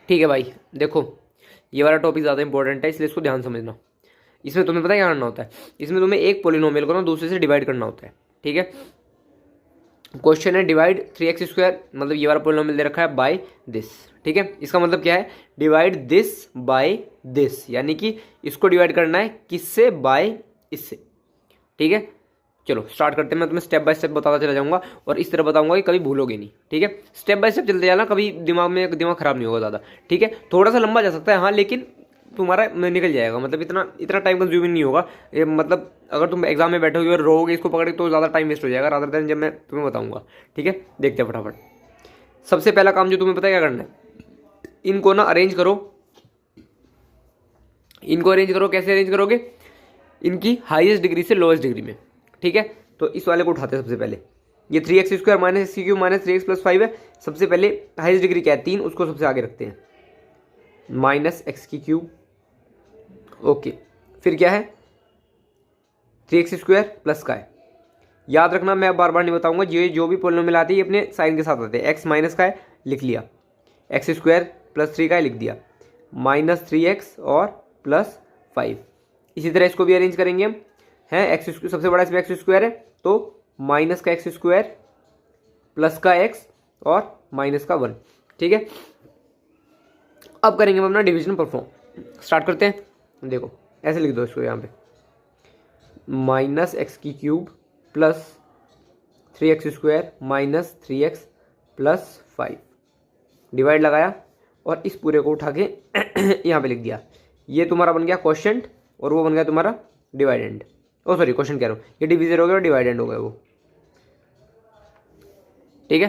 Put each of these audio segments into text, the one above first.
ठीक है भाई, देखो ये वाला टॉपिक ज़्यादा इंपॉर्टेंट है, इसलिए इसको ध्यान समझना। इसमें तुम्हें पता है क्या करना होता है, इसमें तुम्हें एक पोलिनोमियल को ना दूसरे से डिवाइड करना होता है। ठीक है, क्वेश्चन है डिवाइड 3x², मतलब ये वाला पोलिनोमियल दे रखा है बाय दिस। ठीक है, इसका मतलब क्या है, डिवाइड दिस बाय दिस, यानी कि इसको डिवाइड करना है किससे, बाय इससे। ठीक है, चलो स्टार्ट करते हैं। मैं तुम्हें स्टेप बाय स्टेप बताता चला जाऊंगा और इस तरह बताऊंगा कि कभी भूलोगे नहीं। ठीक है, स्टेप बाय स्टेप चलते जाना, कभी दिमाग खराब नहीं होगा ज़्यादा। ठीक है, थोड़ा सा लंबा जा सकता है हाँ, लेकिन तुम्हारा निकल जाएगा, मतलब इतना इतना टाइम कंज्यूमिंग नहीं होगा ये। मतलब अगर तुम एग्जाम में बैठोगे और रोगे इसको पकड़ के तो ज़्यादा टाइम वेस्ट हो जाएगा रादर देन जब मैं तुम्हें बताऊंगा। ठीक है, देखते हैं फटाफट। सबसे पहला काम जो तुम्हें पता है क्या करना है, इनको ना अरेंज करो। इनको अरेंज करो, कैसे अरेंज करोगे, इनकी हाईएस्ट डिग्री से लोएस्ट डिग्री में। ठीक है, तो इस वाले को उठाते हैं सबसे पहले। ये 3x² minus x³ minus 3x+5 है। सबसे पहले हाईएस्ट डिग्री क्या है, 3, उसको सबसे आगे रखते हैं, माइनस x³ ओके। फिर क्या है, 3x² प्लस का है। याद रखना, मैं बार बार नहीं बताऊंगा, ये जो भी पोलिनोमियल आती है ये अपने साइन के साथ आते हैं। x माइनस का है लिख लिया, x² प्लस 3 का है लिख दिया, माइनस 3x और प्लस 5। इसी तरह इसको भी अरेंज करेंगे हम, है x सबसे बड़ा इसमें x² है, तो माइनस का x² प्लस का x और माइनस का 1। ठीक है, अब करेंगे हम अपना डिवीजन परफॉर्म। स्टार्ट करते हैं। देखो ऐसे लिख दो इसको यहाँ पे, minus x³ plus 3x² minus 3x plus 5, divide लगाया और इस पूरे को उठा के यहाँ पे लिख दिया। ये तुम्हारा बन गया क्वोशंट और वो बन गया तुम्हारा डिवाइडेंड। ओ सॉरी, क्वेश्चन कह रहा हूँ, ये डिवीजर हो गया और डिवाइडेंड हो गया वो। ठीक है,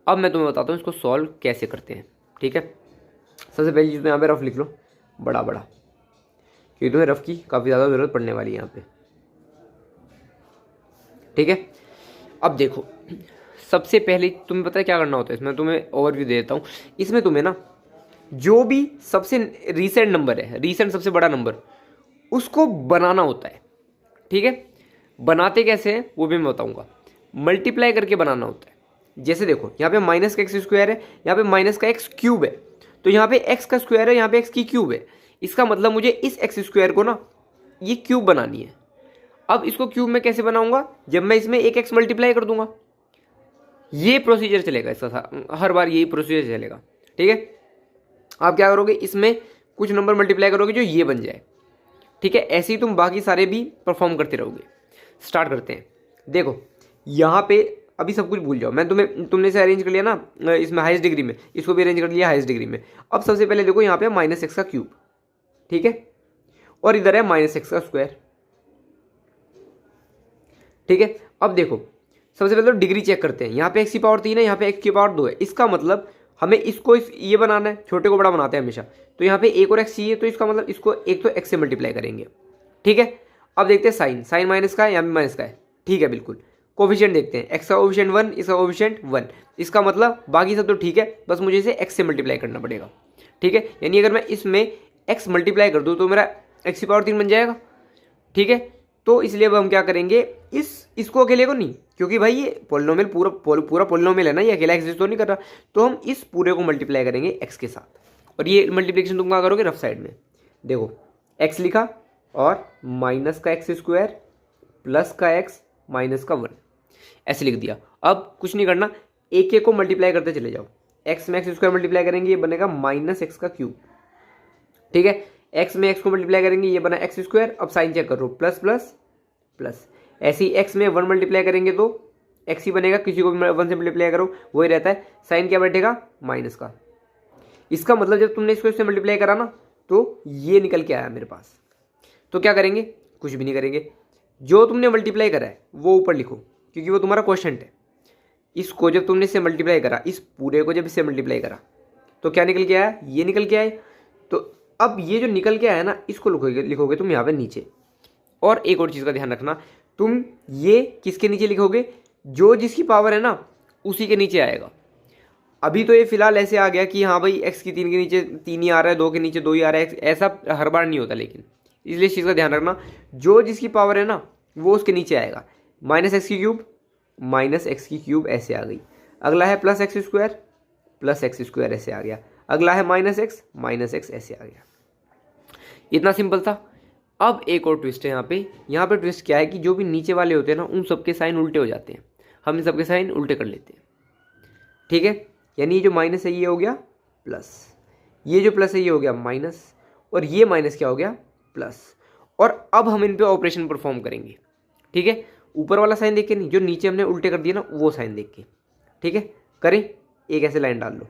अब मैं तुम्हें बताता हूँ इसको सॉल्व कैसे करते हैं। ठीक है, सबसे पहली चीज़ तो यहाँ पे रफ लिख लो, बड़ा बड़ा, क्योंकि तुम्हें रफ की काफ़ी ज़्यादा ज़रूरत पड़ने वाली है यहाँ पे। ठीक है, अब देखो सबसे पहले तुम्हें पता है क्या करना होता है, इसमें तुम्हें ओवरव्यू दे देता हूँ। इसमें तुम्हें ना जो भी सबसे रीसेंट नंबर है, रीसेंट सबसे बड़ा नंबर, उसको बनाना होता है। ठीक है, बनाते कैसे हैं वो भी मैं बताऊंगा, मल्टीप्लाई करके बनाना होता है। जैसे देखो यहाँ पे माइनस का x² है, यहाँ पे माइनस का x³ है, तो यहाँ पे x का स्क्वायर है, यहाँ पे x की क्यूब है। इसका मतलब मुझे इस x² को ना ये क्यूब बनानी है। अब इसको क्यूब में कैसे बनाऊंगा, जब मैं इसमें एक x मल्टीप्लाई कर दूंगा। ये प्रोसीजर चलेगा इसका, हर बार यही प्रोसीजर चलेगा। ठीक है, आप क्या करोगे, इसमें कुछ नंबर मल्टीप्लाई करोगे जो ये बन जाए। ठीक है, ऐसे ही तुम बाकी सारे भी परफॉर्म करते रहोगे। स्टार्ट करते हैं। देखो यहाँ पे अभी सब कुछ भूल जाओ, मैं तुमने से अरेंज कर लिया ना इसमें हाईएस्ट डिग्री में, इसको भी अरेंज कर लिया हाईएस्ट डिग्री में। अब सबसे पहले देखो यहाँ पे माइनस x का क्यूब, ठीक है, और इधर है माइनस x का स्क्वायर। ठीक है, अब देखो सबसे पहले तो डिग्री चेक करते हैं। यहाँ पे x की पावर 3 है, यहाँ पे x की पावर 2 है। इसका मतलब हमें इसको ये बनाना है, छोटे को बड़ा बनाते हैं हमेशा, तो यहाँ पे एक और x चाहिए, तो इसका मतलब इसको एक तो x से मल्टीप्लाई करेंगे। ठीक है, अब देखते हैं साइन, साइन माइनस का है, यहाँ भी माइनस का है। ठीक है, बिल्कुल। कोफिशिएंट देखते हैं, x का कोफिशिएंट 1, इसका कोफिशिएंट 1। इसका मतलब बाकी सब तो ठीक है, बस मुझे इसे x से मल्टीप्लाई करना पड़ेगा। ठीक है, यानी अगर मैं इसमें x मल्टीप्लाई कर दूँ तो मेरा x की पावर 3 बन जाएगा। ठीक है, तो इसलिए अब हम क्या करेंगे, इसको अकेले को नहीं, क्योंकि भाई ये पोलिनोमियल पूरा पोलिनोमियल है ना, ये अकेला एग्जिस्ट तो नहीं कर रहा, तो हम इस पूरे को मल्टीप्लाई करेंगे x के साथ। और ये मल्टीप्लिकेशन तुम क्या करोगे, रफ साइड में देखो, x लिखा और माइनस का x² प्लस का x माइनस का 1, ऐसे लिख दिया। अब कुछ नहीं करना, एक एक को मल्टीप्लाई करते चले जाओ। x में x² मल्टीप्लाई करेंगे, ये बनेगा माइनस x का क्यूब। ठीक है, x में x को मल्टीप्लाई करेंगे, ये बना x²। अब साइन चेक करो, प्लस प्लस प्लस। ऐसे ही x में 1 मल्टीप्लाई करेंगे तो x ही बनेगा, किसी को भी 1 से मल्टीप्लाई करो वही रहता है। साइन क्या बैठेगा, माइनस का। इसका मतलब जब तुमने इसको इससे मल्टीप्लाई करा ना, तो ये निकल के आया मेरे पास। तो क्या करेंगे, कुछ भी नहीं करेंगे, जो तुमने मल्टीप्लाई करा है वो ऊपर लिखो, क्योंकि वो तुम्हारा क्वोशंट है। इसको जब तुमने इससे मल्टीप्लाई करा, इस पूरे को जब इससे मल्टीप्लाई करा, तो क्या निकल के आया, ये निकल के आए। तो अब ये जो निकल के आया ना, इसको लिखोगे तुम यहाँ पे नीचे। और एक और चीज़ का ध्यान रखना, तुम ये किसके नीचे लिखोगे, जो जिसकी पावर है ना उसी के नीचे आएगा। अभी तो ये फिलहाल ऐसे आ गया कि हाँ भाई x की 3 के नीचे 3 ही आ रहा है, 2 के नीचे 2 ही आ रहा है, ऐसा हर बार नहीं होता। लेकिन इसलिए इस चीज़ का ध्यान रखना, जो जिसकी पावर है ना वो उसके नीचे आएगा। माइनस x की क्यूब माइनस x की क्यूब ऐसे आ गई। अगला है प्लस x² प्लस x² ऐसे आ गया। अगला है माइनस एक्स ऐसे आ गया। इतना सिंपल था। अब एक और ट्विस्ट है यहाँ पे ट्विस्ट क्या है कि जो भी नीचे वाले होते हैं ना उन सबके साइन उल्टे हो जाते हैं, हम इन सबके साइन उल्टे कर लेते हैं। ठीक है, यानी ये जो माइनस है ये हो गया प्लस, ये जो प्लस है ये हो गया माइनस, और ये माइनस क्या हो गया प्लस। और अब हम इन पे ऑपरेशन परफॉर्म करेंगे। ठीक है, ऊपर वाला साइन देख के नहीं, जो नीचे हमने उल्टे कर दिया ना वो साइन देख के। ठीक है, करें, एक ऐसे लाइन डाल लो,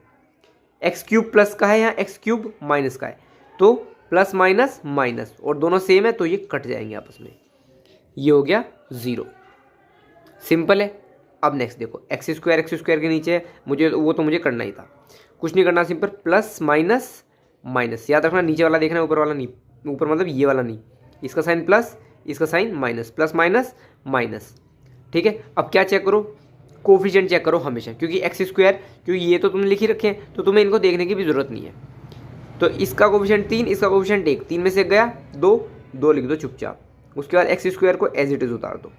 एक्स क्यूब प्लस का है यहाँ एक्स क्यूब माइनस का है, तो प्लस माइनस माइनस और दोनों सेम है तो ये कट जाएंगे आपस में, ये हो गया 0। सिंपल है। अब नेक्स्ट देखो, एक्स स्क्वायर के नीचे है, मुझे करना ही था, कुछ नहीं करना, सिंपल प्लस माइनस माइनस। याद रखना नीचे वाला देखना है, ऊपर वाला नहीं, ऊपर मतलब ये वाला नहीं, इसका साइन प्लस इसका sign minus, plus minus minus. ठीक है, अब क्या चेक करो, कोफिशिएंट चेक करो हमेशा, क्योंकि एक्स स्क्वायर, क्योंकि ये तो तुमने लिख ही रखे हैं तो तुम्हें इनको देखने की भी जरूरत नहीं है। तो इसका कोफिशिएंट 3, इसका कोफिशिएंट 1, 3 में से गया 2 लिख दो चुपचाप। उसके बाद एक्स स्क्वायर को एज इट इज उतार दो,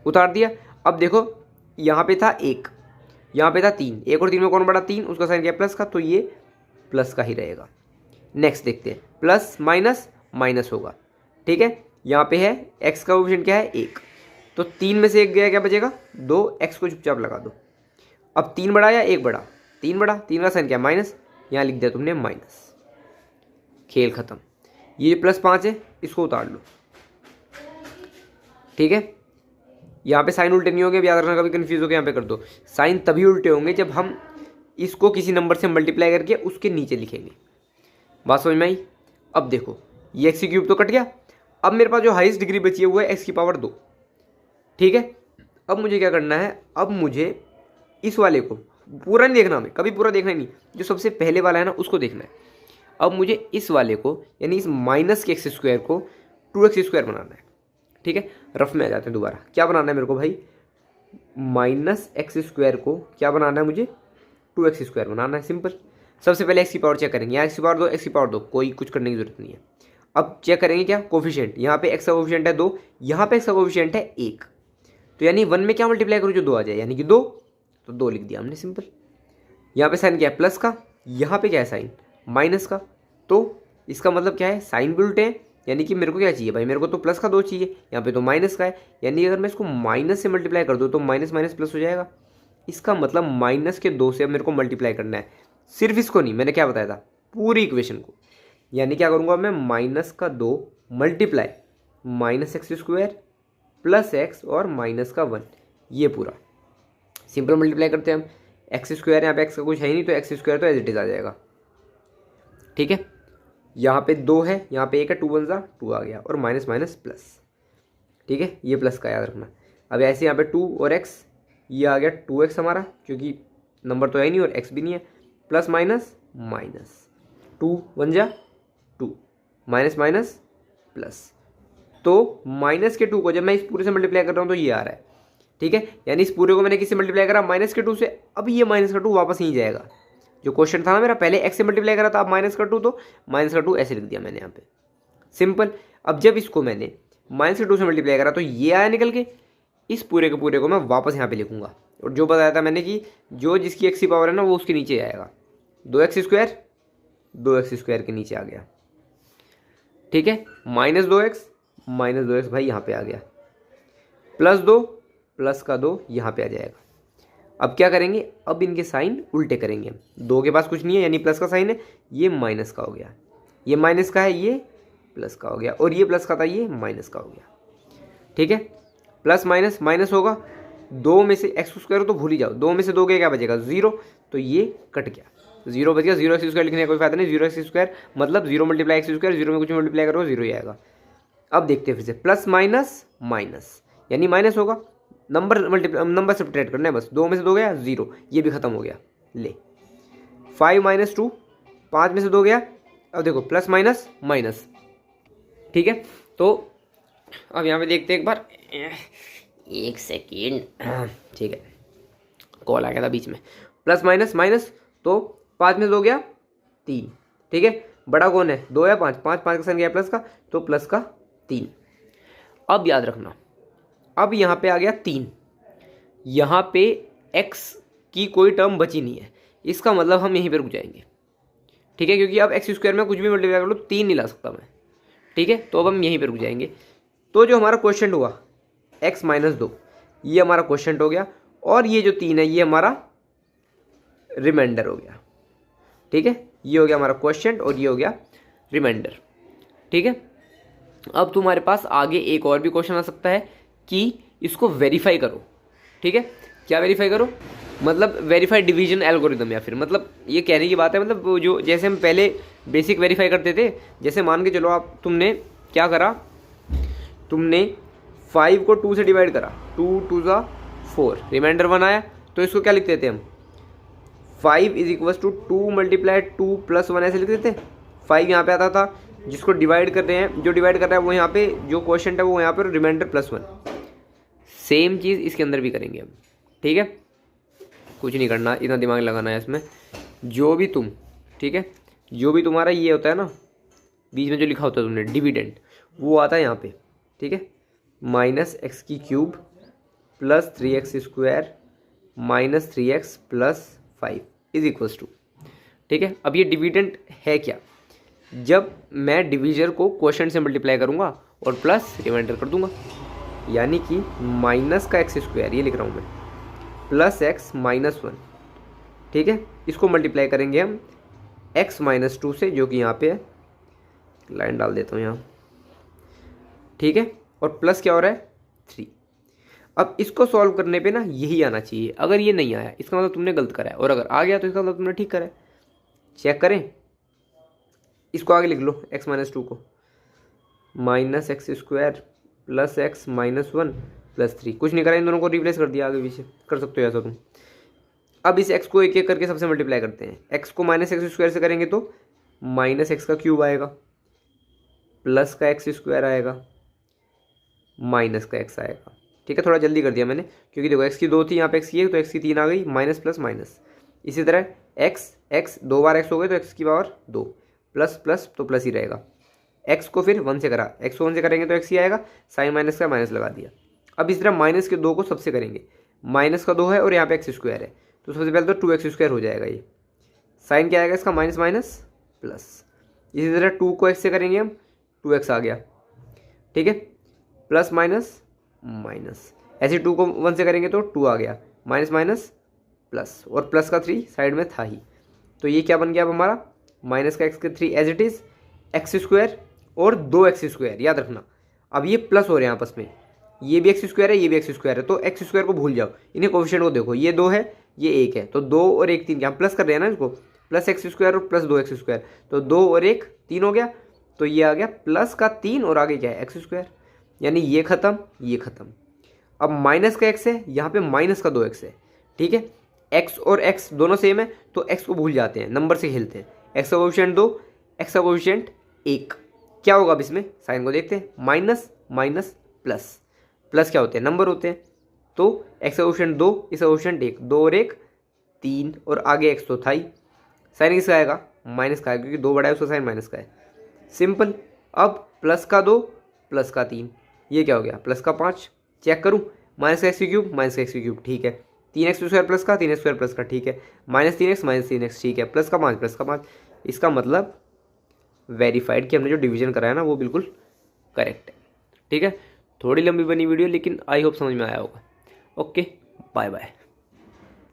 उतार दिया। अब देखो यहाँ पे था 1, यहाँ पे था 3, 1 और 3 में कौन बड़ा, 3, उसका साइन क्या प्लस का, तो ये प्लस का ही रहेगा। नेक्स्ट देखते हैं, प्लस माइनस माइनस होगा। ठीक है, यहाँ पे है एक्स का कोफिशिएंट क्या है 1, तो 3 में से 1 गया, क्या बचेगा 2, एक्स को चुपचाप लगा दो। अब 3 बड़ा या 1 बड़ा, 3 बड़ा, 3 का साइन क्या माइनस, यहाँ लिख दिया तुमने माइनस, खेल खत्म। ये प्लस 5 है, इसको उतार लो। ठीक है, यहाँ पे साइन उल्टे नहीं होंगे, याद रखना, कभी कंफ्यूज हो गया यहाँ पे कर दो। साइन तभी उल्टे होंगे जब हम इसको किसी नंबर से मल्टीप्लाई करके उसके नीचे लिखेंगे। बात समझ में आई। अब देखो ये एक्स क्यूब तो कट गया, अब मेरे पास जो हाईएस्ट डिग्री बची है वो है एक्स की पावर 2। ठीक है, अब मुझे क्या करना है, अब मुझे इस वाले को पूरा नहीं देखना, हमें कभी पूरा देखना ही नहीं, जो सबसे पहले वाला है ना उसको देखना है। अब मुझे इस वाले को, यानी इस माइनस के एक्स स्क्वायर को 2x स्क्वायर बनाना है। ठीक है, रफ में आ जाते हैं दोबारा, क्या बनाना है मेरे को भाई, माइनस एक्स स्क्वायर को क्या बनाना है मुझे, 2x स्क्वायर बनाना है। सिंपल। सबसे पहले एक्स की पावर चेक करेंगे, यहाँ एक्स की पावर 2, एक्स की पावर 2, कोई कुछ करने की जरूरत नहीं है। अब चेक करेंगे क्या, कोफिशिएंट, यहाँ पे एक्स का कोफिशिएंट है 2, यहाँ पे एक्स का कोफिशिएंट है 1, तो यानी 1 में क्या मल्टीप्लाई करूँ जो 2 आ जाए, यानी कि 2, तो 2 लिख दिया हमने। सिंपल। यहाँ पे साइन क्या है प्लस का, यहाँ पे क्या है साइन माइनस का, तो इसका मतलब क्या है साइन भी उल्टे हैं, यानी कि मेरे को क्या चाहिए भाई, मेरे को तो प्लस का 2 चाहिए, यहाँ पे तो माइनस का है, यानी अगर मैं इसको माइनस से मल्टीप्लाई कर दूँ तो माइनस माइनस प्लस हो जाएगा। इसका मतलब माइनस के 2 से अब मेरे को मल्टीप्लाई करना है, सिर्फ इसको नहीं, मैंने क्या बताया था, पूरी इक्वेशन को। यानी क्या करूँगा मैं, माइनस का 2 multiply minus x square plus x और माइनस का 1, ये पूरा सिंपल मल्टीप्लाई करते हैं हम। एक्स स्क्वायर, यहाँ पे एक्स का कुछ है ही नहीं तो एक्स स्क्वायर तो एज इट इज आ जाएगा। ठीक है, यहाँ पे 2 है, यहाँ पे 1 है, 2 1 जा 2 आ गया, और माइनस माइनस प्लस। ठीक है, ये प्लस का याद रखना। अब ऐसे यहाँ पे 2 और x, ये आ गया 2x हमारा, क्योंकि नंबर तो है ही नहीं और x भी नहीं है, प्लस माइनस माइनस, 2 1 जा 2, माइनस माइनस प्लस। तो माइनस के 2 को जब मैं इस पूरे से मल्टीप्लाई कर रहा हूँ तो ये आ रहा है। ठीक है, यानी इस पूरे को मैंने किससे मल्टीप्लाई करा, माइनस के 2 से। अब ये माइनस का 2 वापस यहीं जाएगा, जो क्वेश्चन था ना मेरा, पहले x से मल्टीप्लाई करा था, अब माइनस का 2, तो माइनस का 2 ऐसे लिख दिया मैंने यहाँ पे। सिंपल। अब जब इसको मैंने माइनस के 2 से मल्टीप्लाई करा तो ये आया निकल के, इस पूरे के पूरे को मैं वापस यहाँ पे लिखूंगा, और जो बताया था मैंने कि जो जिसकी x की पावर है ना वो उसके नीचे आएगा, 2x स्क्वायर के नीचे आ गया। ठीक है, माइनस 2x भाई यहाँ पे आ गया, प्लस 2 प्लस का 2 यहाँ पे आ जाएगा। अब क्या करेंगे, अब इनके साइन उल्टे करेंगे। 2 के पास कुछ नहीं है, यानी प्लस का साइन है, ये माइनस का हो गया, ये माइनस का है, ये प्लस का हो गया, और ये प्लस का था, ये माइनस का हो गया। ठीक है, प्लस माइनस माइनस होगा, 2 में से एक्स स्क्वायर तो भूल ही जाओ, 2 में से 2 गया क्या बचेगा 0, तो ये कट गया, 0 बच गया। 0 एक्स स्क्वायर लिखने का कोई फायदा नहीं, 0 एक्स स्क्वायर मतलब 0 मल्टीप्लाई एक्स स्क्वायर, 0 में कुछ मल्टीप्लाई करो 0 ही आएगा। अब देखते हैं फिर से, प्लस माइनस माइनस, यानी माइनस होगा, नंबर सब्ट्रैक्ट करना है बस, 2 में से 2 गया 0, ये भी खत्म हो गया। ले 5 माइनस 2, 5 में से 2 गया, अब देखो प्लस माइनस माइनस। ठीक है, तो अब यहाँ पे देखते हैं एक बार, 1 सेकेंड। ठीक है, कॉल आ गया था बीच में। प्लस माइनस माइनस, तो 5 में से 2 गया 3। ठीक है, बड़ा कौन है, 2 या 5, 5 का साइन गया प्लस का, तो प्लस का 3। अब याद रखना, अब यहाँ पे आ गया 3, यहाँ पे x की कोई टर्म बची नहीं है, इसका मतलब हम यहीं पर रुक जाएंगे। ठीक है, क्योंकि अब एक्स स्क्वायर में कुछ भी मल्टीप्लाई कर लो 3 नहीं ला सकता मैं। ठीक है, तो अब हम यहीं पर रुक जाएंगे। तो जो हमारा क्वेश्चन हुआ x-2, ये हमारा क्वेश्चन हो गया, और ये जो 3 है ये हमारा रिमाइंडर हो गया। ठीक है, ये हो गया हमारा क्वेश्चन और ये हो गया रिमाइंडर। ठीक है, अब तुम्हारे पास आगे एक और भी क्वेश्चन आ सकता है कि इसको वेरीफाई करो। ठीक है, क्या वेरीफाई करो, मतलब वेरीफाई डिवीजन एल्गोरिदम, या फिर मतलब ये कहने की बात है, मतलब वो जो जैसे हम पहले बेसिक वेरीफाई करते थे, जैसे मान के चलो आप तुमने क्या करा, तुमने 5 को 2 से डिवाइड करा, 2 2 ज़ा 4, रिमाइंडर 1 आया, तो इसको क्या लिख देते हम, 5 = 2 × 2 + 1 ऐसे लिख देते। 5 यहाँ पे आता था, जिसको डिवाइड कर रहे हैं, जो डिवाइड कर रहा है वो यहाँ पे, जो क्वेश्चन है वो यहाँ पर रिमाइंडर +1। सेम चीज़ इसके अंदर भी करेंगे हम। ठीक है, कुछ नहीं करना, इतना दिमाग लगाना है इसमें। जो भी तुम, ठीक है, जो भी तुम्हारा ये होता है ना, बीच में जो लिखा होता है तुमने डिविडेंड, वो आता है यहाँ पे। ठीक है, -x³ + 3x² - 3x + 5 = ठीक है, अब ये डिविडेंड है क्या, जब मैं डिवीजर को क्वेश्चन से मल्टीप्लाई करूँगा और प्लस रिमाइंडर कर दूंगा, यानी कि माइनस का x², ये लिख रहा हूँ मैं, + x - 1। ठीक है, इसको मल्टीप्लाई करेंगे हम x-2 से, जो कि यहाँ पे है, लाइन डाल देता हूँ यहाँ। ठीक है, और प्लस क्या हो रहा है 3। अब इसको सॉल्व करने पे ना यही आना चाहिए, अगर ये नहीं आया इसका मतलब तुमने गलत करा है, और अगर आ गया तो इसका मतलब तुमने ठीक करा है। चेक करें, इसको आगे लिख लो, x-2 को, -x² + x - 1 + 3, कुछ नहीं करा, इन दोनों को रिप्लेस कर दिया, आगे पीछे कर सकते हो ऐसा तुम। अब इस x को एक एक करके सबसे मल्टीप्लाई करते हैं। x को -x² से करेंगे तो -x³ आएगा, प्लस का x² आएगा, माइनस का x आएगा। ठीक है, थोड़ा जल्दी कर दिया मैंने, क्योंकि देखो x की 2 थी, यहाँ पे x की 1, तो x की 3 आ गई, माइनस प्लस माइनस। इसी तरह x 2 बार x हो गए तो x की पावर 2, प्लस प्लस तो प्लस ही रहेगा। x को फिर 1 से करा, x को 1 से करेंगे तो x ही आएगा, साइन माइनस का माइनस लगा दिया। अब इस तरह माइनस के 2 को सबसे करेंगे, माइनस का 2 है और यहाँ पे x² है, तो सबसे पहले तो 2x² हो जाएगा ये, साइन क्या आएगा इसका, माइनस माइनस प्लस। इसी तरह 2 को x से करेंगे हम, 2x आ गया। ठीक है, प्लस माइनस माइनस, ऐसे 2 को 1 से करेंगे तो 2 आ गया, माइनस माइनस प्लस, और प्लस का 3 साइड में था ही, तो ये क्या बन गया अब हमारा, माइनस का x3 as it is, x² और 2x², याद रखना। अब ये प्लस हो रहे हैं आपस में, ये भी x² है, ये भी x² है, तो x² को भूल जाओ, इन्हें कोफिशिएंट को देखो, ये 2 है, ये 1 है, तो 2 और 1 3 क्या प्लस कर रहे हैं ना इसको, प्लस x² और प्लस 2x², तो 2 और 1 3 हो गया, तो ये आ गया प्लस का 3 और आगे क्या है x², यानी ये खत्म, ये खत्म। अब माइनस का x है, यहाँ पे माइनस का 2x है। ठीक है, x और x दोनों सेम है, तो x को भूल जाते हैं, नंबर से खेलते हैं। x का कोफिशिएंट 2, x का कोफिशिएंट 1, क्या होगा अब इसमें, साइन को देखते हैं, माइनस माइनस प्लस, प्लस क्या होते हैं, नंबर होते हैं, तो x का कोफिशिएंट 2, इसका कोफिशिएंट 1, 2 और 1 3, और आगे x तो था ही, साइन किसका आएगा, माइनस का आएगा, क्योंकि 2 बड़ा है उसका साइन माइनस का है, सिंपल। अब प्लस का 2 प्लस का 3, ये क्या हो गया, प्लस का 5। चेक करूँ, माइनस का x³ माइनस का x³, ठीक है, 3x² प्लस का 3x² प्लस का, ठीक है, -3x माइनस 3x, ठीक है, प्लस का 5 प्लस का 5। इसका मतलब वेरीफाइड कि हमने जो डिवीजन कराया ना वो बिल्कुल करेक्ट है। ठीक है, थोड़ी लंबी बनी वीडियो, लेकिन आई होप समझ में आया होगा। Okay, bye bye.